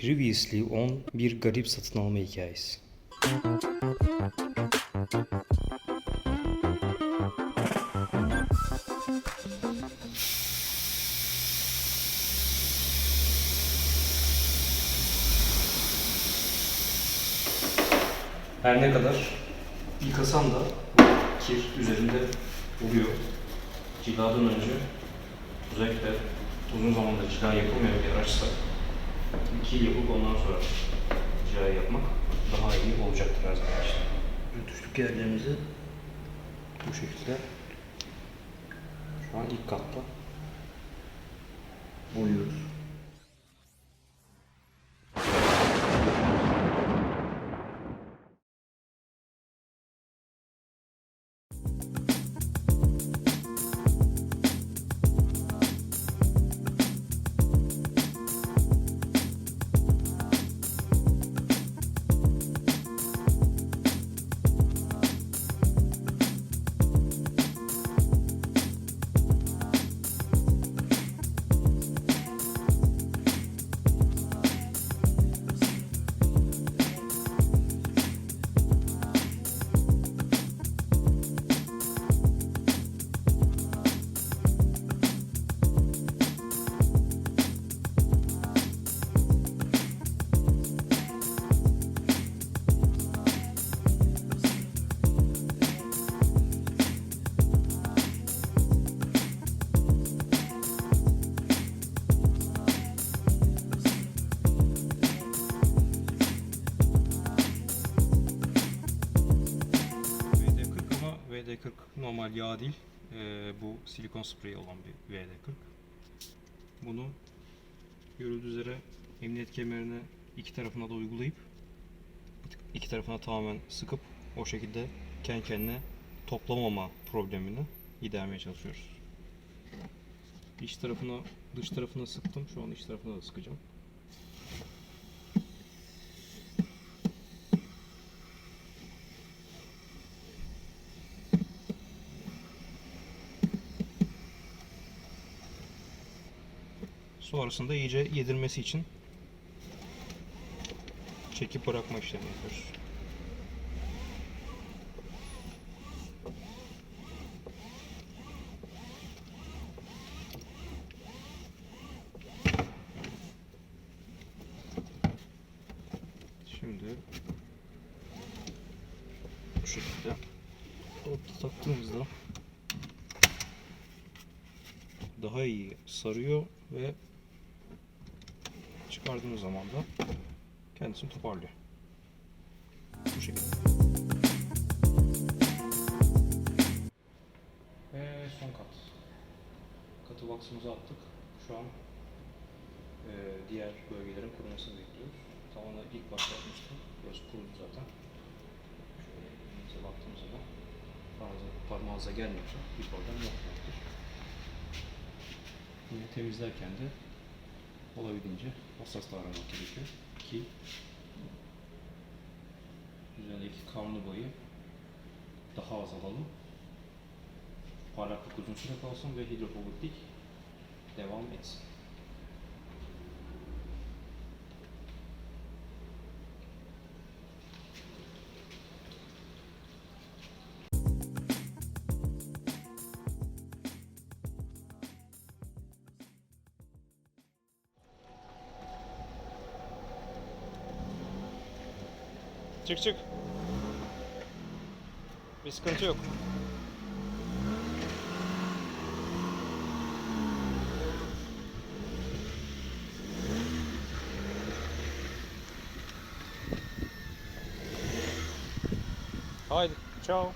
Previously on bir garip satın alma hikayesi. Her ne kadar yıkasam da kir üzerinde oluyor. Ciladan önce özellikle uzun zamandır cila yapılmayan bir araçsa kil yapıp ondan sonra cila yapmak daha iyi olacaktır her zaman işte. Rötuşluk yerlerimizi bu şekilde şu an ilk katta boyuyoruz. VD40 normal yağ değil, bu silikon spreyi olan bir VD40. Bunu görüldüğü üzere emniyet kemerine iki tarafına da uygulayıp iki tarafına tamamen sıkıp o şekilde kendi kendine toplamama problemini gidermeye çalışıyoruz. İç tarafına, dış tarafına sıktım. Şu an iç tarafına da sıkacağım. Sonrasında iyice yedirmesi için çekip bırakma işlemi yapıyoruz. Şimdi bu şekilde taktığımızda daha iyi sarıyor ve çıkardığımız zaman da kendisini toparlıyor. Bu şekilde. Ve son kat. Katı wax'ımızı attık. Şu an diğer bölgelerin kurumasını bekliyoruz. Tamamen ilk başta yapmıştım. Burası kurudu zaten. Şöyle elimize baktığımız zaman parmağınıza gelmiyorsa bir problem yok demektir. Yine temizlerken de olabildiğince hassas davranmak gerekiyor ki üzerindeki kanlı boyu daha az alalım. Parlaklık uzun süre kalsın ve hidrofobilik devam etsin. Çık çık. Bir sıkıntı yok. Haydi, ciao.